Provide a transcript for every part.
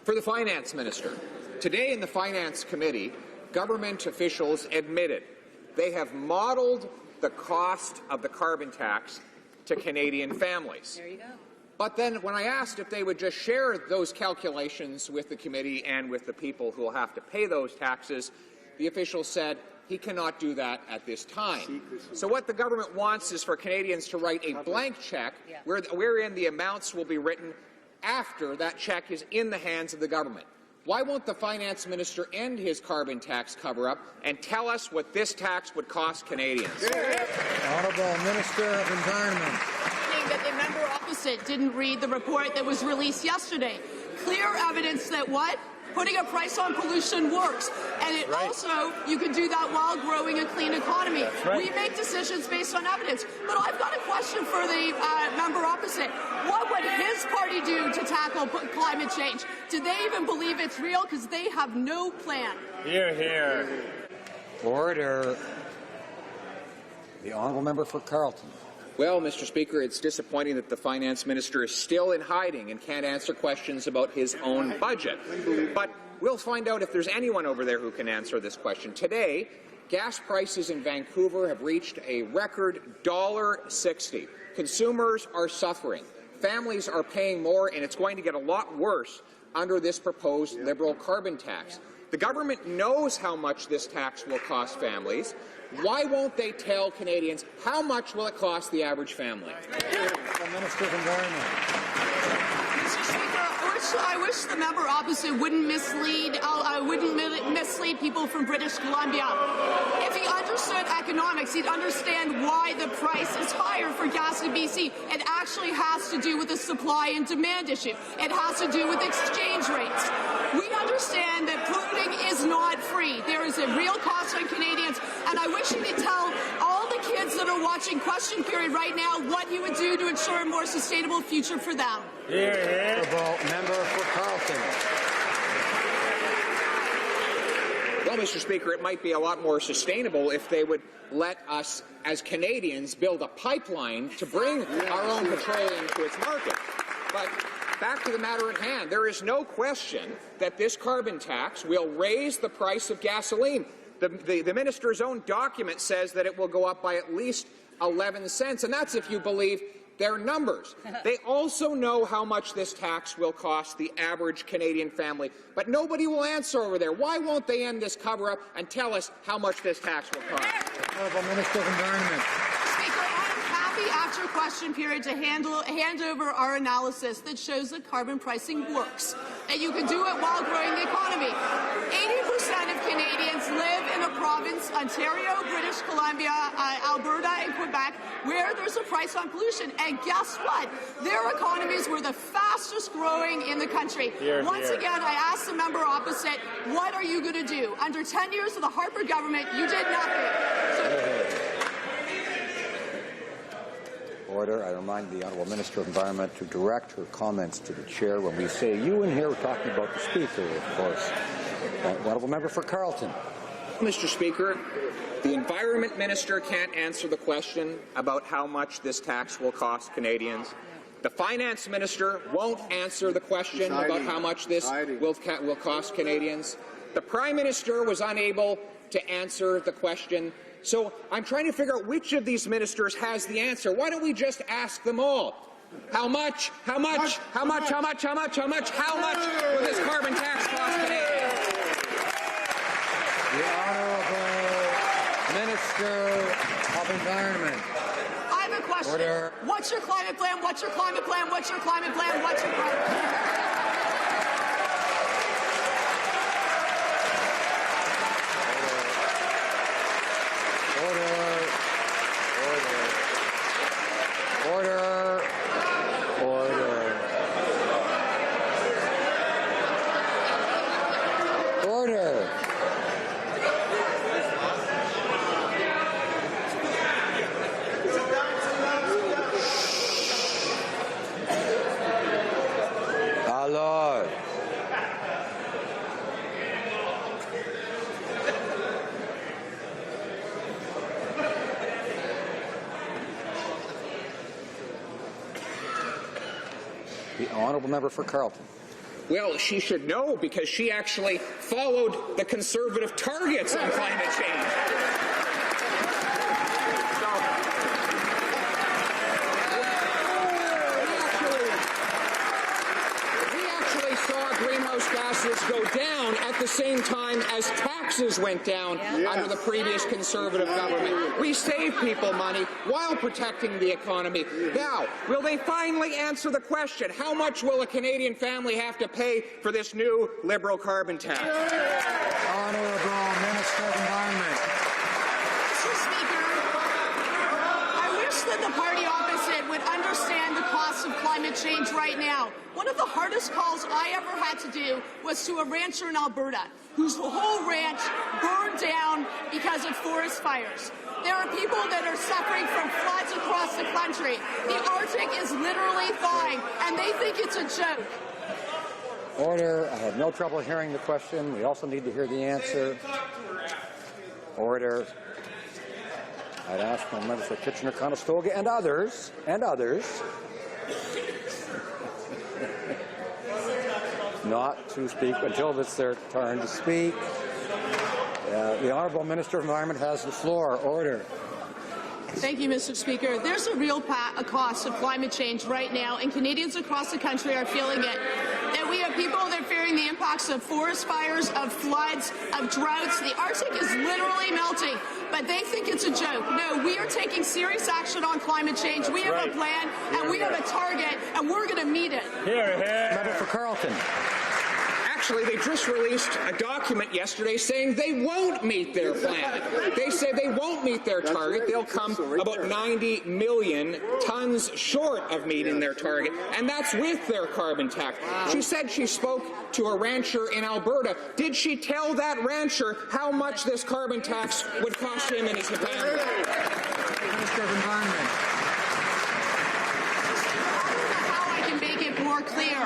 For the Finance Minister, today in the Finance Committee, government officials admitted they have modelled the cost of the carbon tax to Canadian families. There you go. But then when I asked if they would just share those calculations with the committee and with the people who will have to pay those taxes, the officials said he cannot do that at this time. So what the government wants is for Canadians to write a blank check wherein the amounts will be written after that check is in the hands of the government. Why won't the Finance Minister end his carbon tax cover-up and tell us what this tax would cost Canadians? Honourable Minister of Environment. That the member opposite didn't read the report that was released yesterday. Clear evidence that what? Putting a price on pollution works. And it also, you can do that while growing a clean economy. We make decisions based on evidence. But I've got a question for the member opposite. What would his party do to tackle climate change? Do they even believe it's real? Because they have no plan. Hear, hear. Order. The honourable member for Carleton. Well, Mr. Speaker, it's disappointing that the Finance Minister is still in hiding and can't answer questions about his own budget. But we'll find out if there's anyone over there who can answer this question. Today, gas prices in Vancouver have reached a record $1.60. Consumers are suffering. Families are paying more, and it's going to get a lot worse under this proposed Liberal carbon tax. The government knows how much this tax will cost families. Why won't they tell Canadians how much will it cost the average family? The Minister of Environment. Mr. Speaker, I wish the member opposite wouldn't mislead people from British Columbia. If he understood economics, he'd understand why the price is higher for gas in BC. It actually has to do with the supply and demand issue. It has to do with exchange rates. We understand that polluting is not free. There is a real cost on Canadians, and I wish he could tell all the kids that are watching Question Period right now what he would do to ensure a more sustainable future for them. Hear, hear. Member for Carleton. Well, Mr. Speaker, it might be a lot more sustainable if they would let us, as Canadians, build a pipeline to bring our own petroleum to its market. But back to the matter at hand. There is no question that this carbon tax will raise the price of gasoline. The minister's own document says that it will go up by at least 11 cents, and that's if you believe their numbers. They also know how much this tax will cost the average Canadian family, but nobody will answer over there. Why won't they end this cover-up and tell us how much this tax will cost? Honourable Minister of Environment. Speaker, I'm happy after Question Period to hand over our analysis that shows that carbon pricing works, and you can do it while growing the economy. 80% of Canadians live in a province, Ontario, British Columbia, Alberta, and Quebec, where there's a price on pollution. And guess what? Their economies were the fastest growing in the country. Once again, I asked the member opposite, what are you going to do? Under 10 years of the Harper government, you did nothing. Order. I remind the Honourable Minister of Environment to direct her comments to the Chair. When we say you in here, we're talking about the Speaker, of course. Honourable Member for Carleton. Mr. Speaker, the Environment Minister can't answer the question about how much this tax will cost Canadians. The Finance Minister won't answer the question about how much this will cost Canadians. The Prime Minister was unable to answer the question. So I'm trying to figure out which of these ministers has the answer. Why don't we just ask them all? How much? How much? How much? How much? How much? How much? How much will this carbon tax cost Canadians? The Honourable Minister of Environment. I have a question. Order. What's your climate plan? What's your climate plan? What's your climate plan? What's your climate plan? The honourable member for Carleton. Well, she should know because she actually followed the Conservative targets on climate change. Greenhouse gases go down at the same time as taxes went down under the previous Conservative government. We save people money while protecting the economy. Now, will they finally answer the question, how much will a Canadian family have to pay for this new Liberal carbon tax? Honourable Minister of Environment. Mr. Speaker, I wish that the party opposite would understand the cost of climate change right now. One of the hardest calls I ever had to do was to a rancher in Alberta whose whole ranch burned down because of forest fires. There are people that are suffering from floods across the country. The Arctic is literally thawing, and they think it's a joke. Order. I had no trouble hearing the question. We also need to hear the answer. Order. I'd ask my members for Kitchener-Conestoga and others, not to speak until it's their turn to speak. The Honourable Minister of Environment has the floor. Order. Thank you, Mr. Speaker. There's a real cost of climate change right now, and Canadians across the country are feeling it. And we have people that are fearing the impacts of forest fires, of floods, of droughts. The Arctic is literally melting, but they think it's a joke. No, we are taking serious action on climate change. We have a plan, and we have a target, and we're going to meet it. Here, here. Member for Carleton. Actually, they just released a document yesterday saying they won't meet their plan. They say they won't meet their target. They'll come about 90 million tons short of meeting their target, and that's with their carbon tax. She said she spoke to a rancher in Alberta. Did she tell that rancher how much this carbon tax would cost him and his family? Minister of Environment. I don't know how I can make it more clear.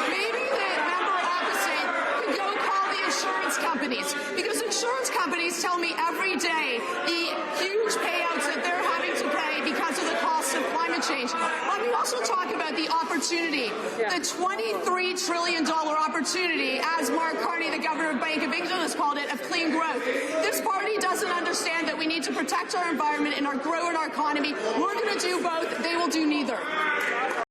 Maybe the member opposite could go call the insurance companies, because insurance companies tell me every day the huge payouts that they're having to pay because of the cost of climate change. Let me also talk about the opportunity, the $23 trillion opportunity, as Mark Carney, the governor of Bank of England, has called it, of clean growth. This party doesn't understand that we need to protect our environment and grow in our economy. We're going to do both. They will do neither.